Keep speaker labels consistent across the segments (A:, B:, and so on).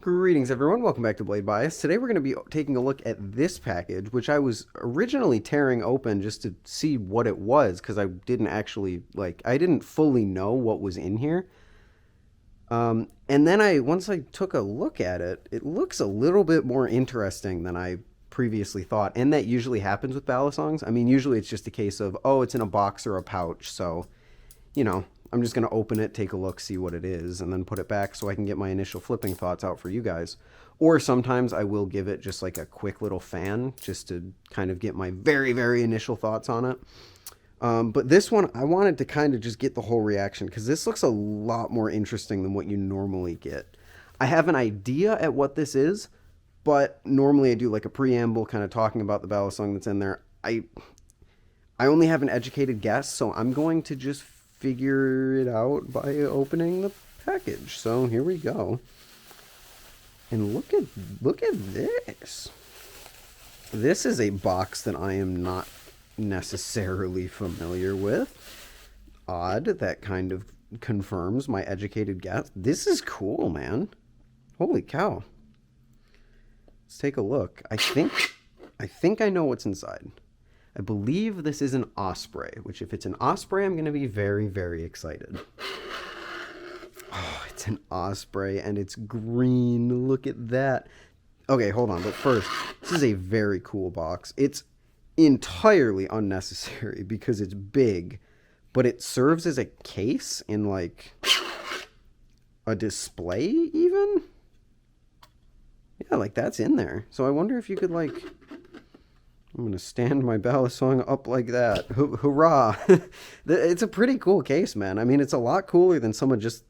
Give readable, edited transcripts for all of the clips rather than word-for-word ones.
A: Greetings, everyone. Welcome back to Blade Bias. Today we're going to be taking a look at this package, which I was originally tearing open just to see what it was, because I didn't actually, I didn't fully know what was in here. And then once I took a look at it, it looks a little bit more interesting than I previously thought. And that usually happens with Balisongs. I mean, usually it's just a case of, oh, it's in a box or a pouch, so I'm just going to open it, take a look, see what it is, and then put it back so I can get my initial flipping thoughts out for you guys. Or sometimes I will give it just like a quick little fan just to kind of get my very, very initial thoughts on it. But this one, I wanted to kind of just get the whole reaction because this looks a lot more interesting than what you normally get. I have an idea at what this is, but normally I do like a preamble kind of talking about the Balisong that's in there. I only have an educated guess, so I'm going to just figure it out by opening the package. So here we go. And look at this. This is a box that I am not necessarily familiar with. Odd. That kind of confirms my educated guess. This is cool, man. Holy cow. Let's take a look. I think I know what's inside. I believe this is an Osprey, which if it's an Osprey, I'm going to be very, very excited. Oh, it's an Osprey, and it's green. Look at that. Okay, hold on. But first, this is a very cool box. It's entirely unnecessary because it's big, but it serves as a case in, like, a display, even? Yeah, like, that's in there. So I wonder if you could, like... I'm going to stand my Balisong up like that. Hurrah! It's a pretty cool case, man. I mean, it's a lot cooler than some of just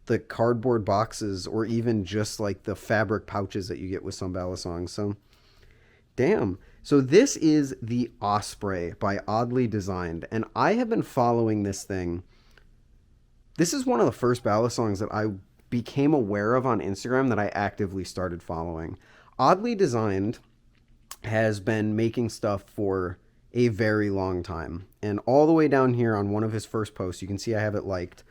A: the cardboard boxes or even just like the fabric pouches that you get with some Balisongs. So, damn. So this is the Osprey by Oddly Designed. And I have been following this thing. This is one of the first Balisongs that I became aware of on Instagram that I actively started following. Oddly Designed has been making stuff for a very long time. And all the way down here on one of his first posts, you can see I have it liked,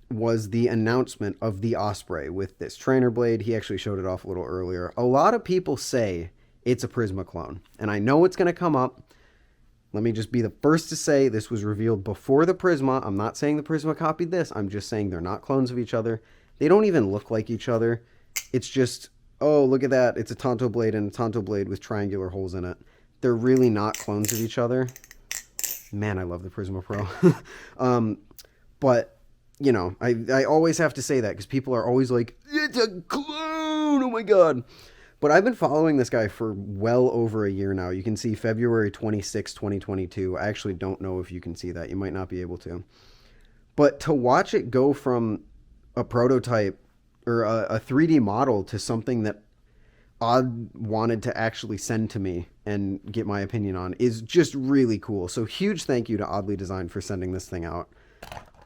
A: was the announcement of the Osprey with this trainer blade. He actually showed it off a little earlier. A lot of people say it's a Prisma clone. And I know it's going to come up. Let me just be the first to say this was revealed before the Prisma. I'm not saying the Prisma copied this. I'm just saying they're not clones of each other. They don't even look like each other. It's just... oh, look at that. It's a Tonto blade and a Tonto blade with triangular holes in it. They're really not clones of each other. Man, I love the Prisma Pro. But, I always have to say that because people are always like, it's a clone! Oh my god! But I've been following this guy for well over a year now. You can see February 26, 2022. I actually don't know if you can see that. You might not be able to. But to watch it go from a prototype or a 3D model to something that Odd wanted to actually send to me and get my opinion on is just really cool. So huge thank you to Oddly Designed for sending this thing out.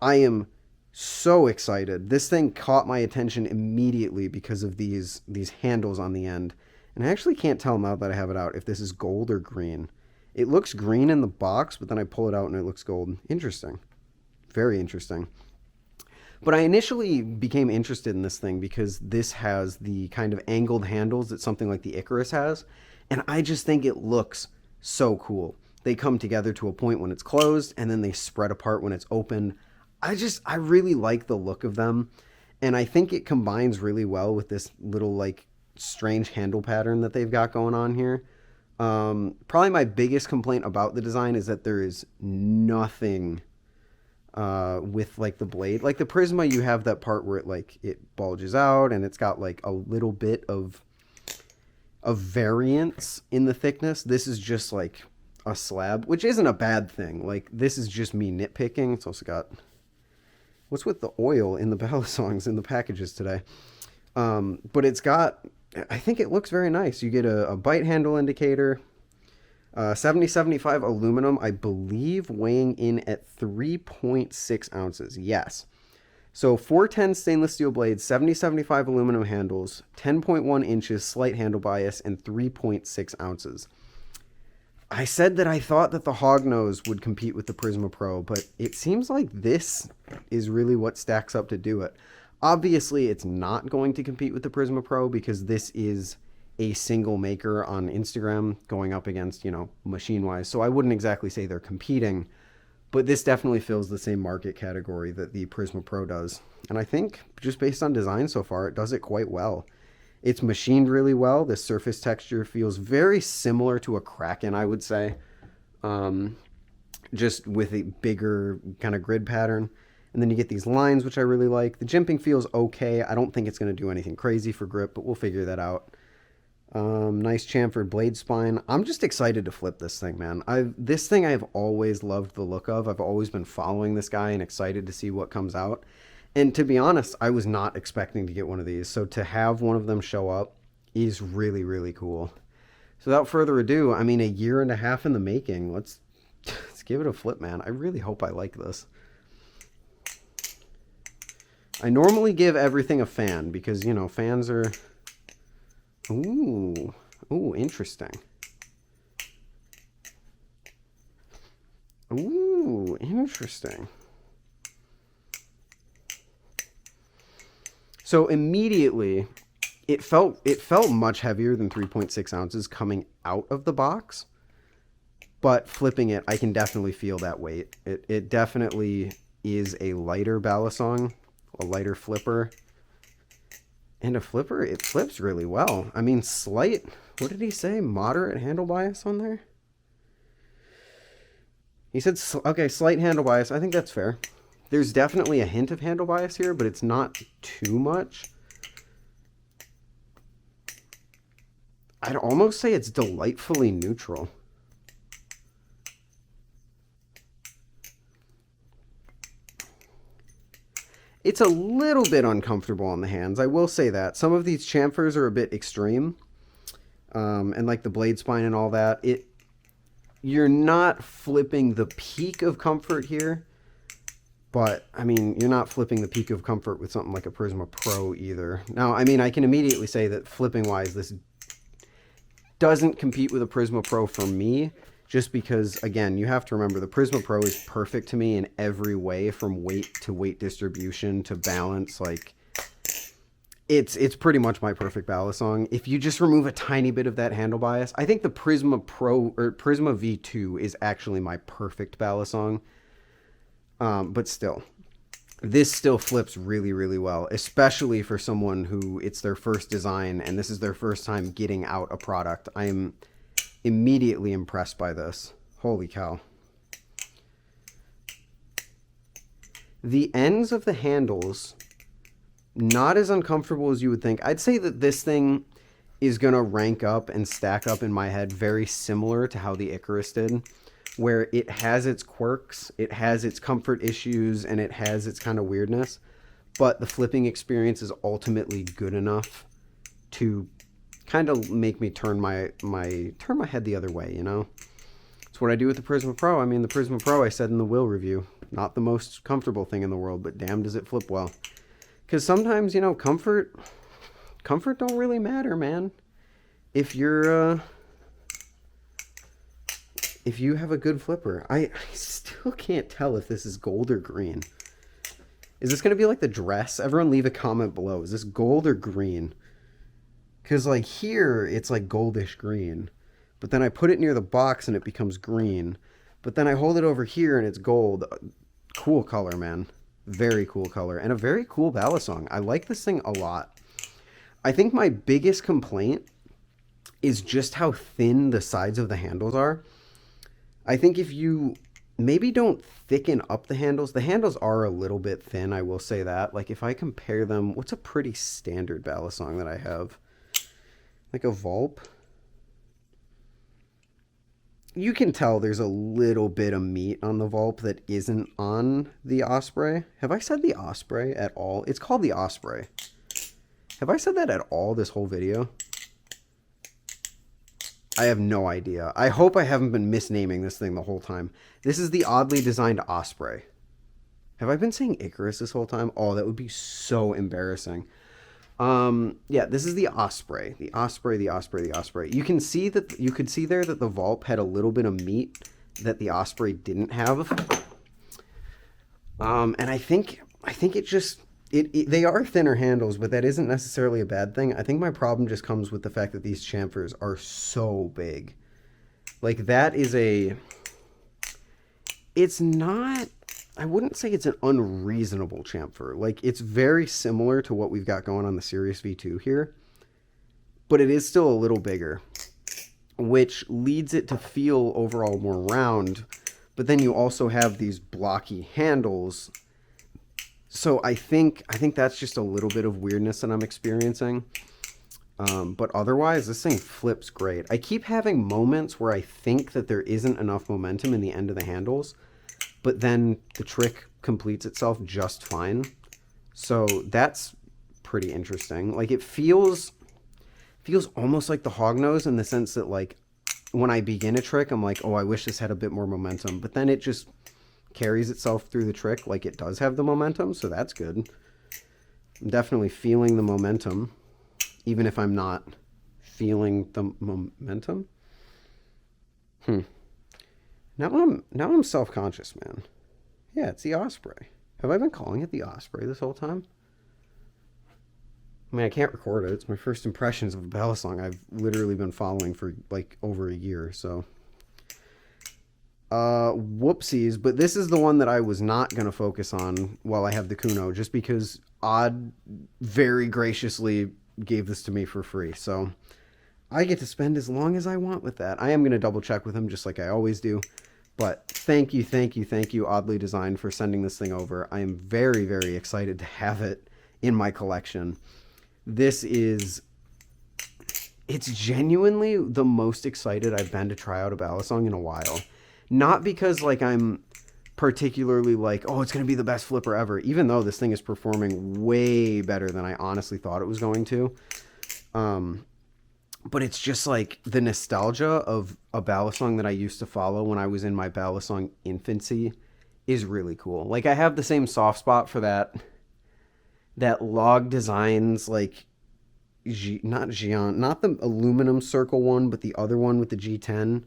A: I am so excited. This thing caught my attention immediately because of these handles on the end. And I actually can't tell now that I have it out if this is gold or green. It looks green in the box, but then I pull it out and it looks gold. Interesting. Very interesting. But I initially became interested in this thing because this has the kind of angled handles that something like the Icarus has. And I just think it looks so cool. They come together to a point when it's closed and then they spread apart when it's open. I really like the look of them. And I think it combines really well with this little like strange handle pattern that they've got going on here. Probably my biggest complaint about the design is that there is nothing with like the blade. Like the Prisma, you have that part where it bulges out and it's got like a little bit of variance in the thickness. This is just like a slab, which isn't a bad thing. Like this is just me nitpicking. It's also got, what's with the oil in the Balisongs in the packages today? But it's got, I think it looks very nice. You get a bite handle indicator. 7075 aluminum, I believe, weighing in at 3.6 ounces. Yes. So 410 stainless steel blades, 7075 aluminum handles, 10.1 inches slight handle bias, and 3.6 ounces. I said that I thought that the Hognose would compete with the Prisma Pro, but it seems like this is really what stacks up to do it. Obviously, it's not going to compete with the Prisma Pro because this is a single maker on Instagram going up against, machine-wise. So I wouldn't exactly say they're competing, but this definitely fills the same market category that the Prisma Pro does. And I think just based on design so far, it does it quite well. It's machined really well. The surface texture feels very similar to a Kraken, I would say, just with a bigger kind of grid pattern. And then you get these lines, which I really like. The jimping feels okay. I don't think it's going to do anything crazy for grip, but we'll figure that out. Nice chamfered blade spine. I'm just excited to flip this thing, man. This thing I've always loved the look of. I've always been following this guy and excited to see what comes out. And to be honest, I was not expecting to get one of these. So to have one of them show up is really, really cool. So without further ado, I mean, a year and a half in the making. Let's give it a flip, man. I really hope I like this. I normally give everything a fan because, fans are... Ooh, interesting. Ooh, interesting. So immediately, it felt much heavier than 3.6 ounces coming out of the box, but flipping it, I can definitely feel that weight. It definitely is a lighter Balisong, a lighter flipper. And a flipper, it flips really well. I mean, slight, what did he say? Moderate handle bias on there? He said, okay, slight handle bias. I think that's fair. There's definitely a hint of handle bias here, but it's not too much. I'd almost say it's delightfully neutral. It's a little bit uncomfortable on the hands. I will say that. Some of these chamfers are a bit extreme. And like the blade spine and all that. You're not flipping the peak of comfort here. But, I mean, you're not flipping the peak of comfort with something like a Prisma Pro either. Now, I mean, I can immediately say that flipping-wise, this doesn't compete with a Prisma Pro for me. Just because, again, you have to remember the Prisma Pro is perfect to me in every way, from weight to weight distribution to balance. Like, it's pretty much my perfect Balisong. If you just remove a tiny bit of that handle bias, I think the Prisma Pro or Prisma V2 is actually my perfect Balisong. But still, this still flips really, really well, especially for someone who it's their first design and this is their first time getting out a product. I am immediately impressed by this. Holy cow. The ends of the handles, not as uncomfortable as you would think. I'd say that this thing is going to rank up and stack up in my head very similar to how the Icarus did, where it has its quirks, it has its comfort issues, and it has its kind of weirdness, but the flipping experience is ultimately good enough to kind of make me turn my head the other way, It's what I do with the Prisma Pro. I mean, the Prisma Pro, I said in the Will review, not the most comfortable thing in the world, but damn does it flip well. Because sometimes, comfort don't really matter, man. If you have a good flipper. I still can't tell if this is gold or green. Is this going to be like the dress? Everyone leave a comment below. Is this gold or green? Because, like, here, it's, like, goldish green. But then I put it near the box, and it becomes green. But then I hold it over here, and it's gold. Cool color, man. Very cool color. And a very cool Balisong. I like this thing a lot. I think my biggest complaint is just how thin the sides of the handles are. I think if you maybe don't thicken up the handles are a little bit thin, I will say that. Like, if I compare them, what's a pretty standard Balisong that I have? Like a Vulp. You can tell there's a little bit of meat on the Vulp that isn't on the Osprey. Have I said the Osprey at all? It's called the Osprey. Have I said that at all this whole video? I have no idea. I hope I haven't been misnaming this thing the whole time. This is the oddly designed Osprey. Have I been saying Icarus this whole time? Oh, that would be so embarrassing. Yeah, this is the Osprey. The Osprey. You can see that you could see there that the Vulp had a little bit of meat that the Osprey didn't have. And I think They are thinner handles, but that isn't necessarily a bad thing. I think my problem just comes with the fact that these chamfers are so big. Like that is a, it's not, I wouldn't say it's an unreasonable chamfer. Like it's very similar to what we've got going on the Sirius V2 here, but it is still a little bigger, which leads it to feel overall more round. But then you also have these blocky handles. So I think that's just a little bit of weirdness that I'm experiencing. But otherwise, this thing flips great. I keep having moments where I think that there isn't enough momentum in the end of the handles, but then the trick completes itself just fine. So that's pretty interesting. Like it feels almost like the hognose in the sense that like when I begin a trick, I'm like, oh, I wish this had a bit more momentum. But then it just carries itself through the trick like it does have the momentum, so that's good. I'm definitely feeling the momentum, even if I'm not feeling the momentum. Now I'm self-conscious, man. Yeah, it's the Osprey. Have I been calling it the Osprey this whole time? I mean, I can't record it. It's my first impressions of a Balisong I've literally been following for like over a year, so. Whoopsies, but this is the one that I was not going to focus on while I have the Kuno, just because Odd very graciously gave this to me for free. So I get to spend as long as I want with that. I am going to double check with him just like I always do. But thank you, Oddly Designed, for sending this thing over. I am very, very excited to have it in my collection. It's genuinely the most excited I've been to try out a Balisong in a while. Not because like I'm particularly like, oh, it's going to be the best flipper ever, even though this thing is performing way better than I honestly thought it was going to. But it's just like the nostalgia of a Balisong that I used to follow when I was in my Balisong infancy is really cool. Like I have the same soft spot for that Log Designs, like not the aluminum circle one, but the other one with the G10.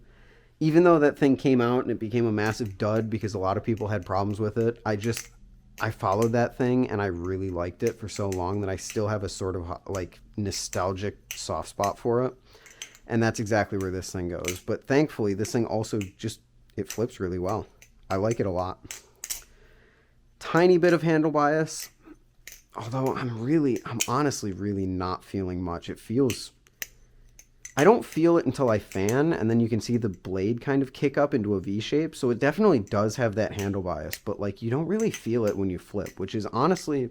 A: Even though that thing came out and it became a massive dud because a lot of people had problems with it, I followed that thing and I really liked it for so long that I still have a sort of like nostalgic soft spot for it. And that's exactly where this thing goes. But thankfully, this thing also it flips really well. I like it a lot. Tiny bit of handle bias. Although I'm honestly really not feeling much. I don't feel it until I fan, and then you can see the blade kind of kick up into a V shape. So it definitely does have that handle bias, but like you don't really feel it when you flip, which is honestly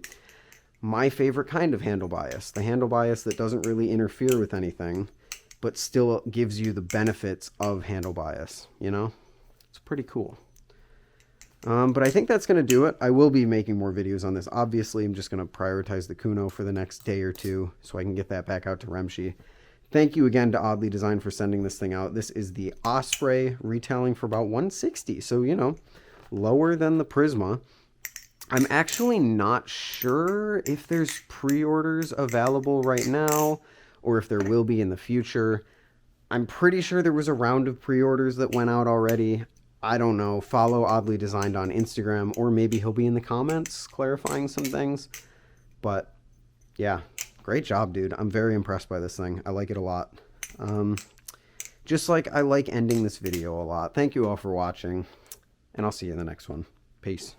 A: my favorite kind of handle bias. The handle bias that doesn't really interfere with anything, but still gives you the benefits of handle bias, you know? It's pretty cool. But I think that's going to do it. I will be making more videos on this. Obviously, I'm just going to prioritize the Kuno for the next day or two so I can get that back out to Remshi. Thank you again to Oddly Designed for sending this thing out. This is the Osprey, retailing for about $160. So, you know, lower than the Prisma. I'm actually not sure if there's pre-orders available right now or if there will be in the future. I'm pretty sure there was a round of pre-orders that went out already. I don't know. Follow Oddly Designed on Instagram, or maybe he'll be in the comments clarifying some things. But, yeah. Great job, dude. I'm very impressed by this thing. I like it a lot. Just like I like ending this video a lot. Thank you all for watching, and I'll see you in the next one. Peace.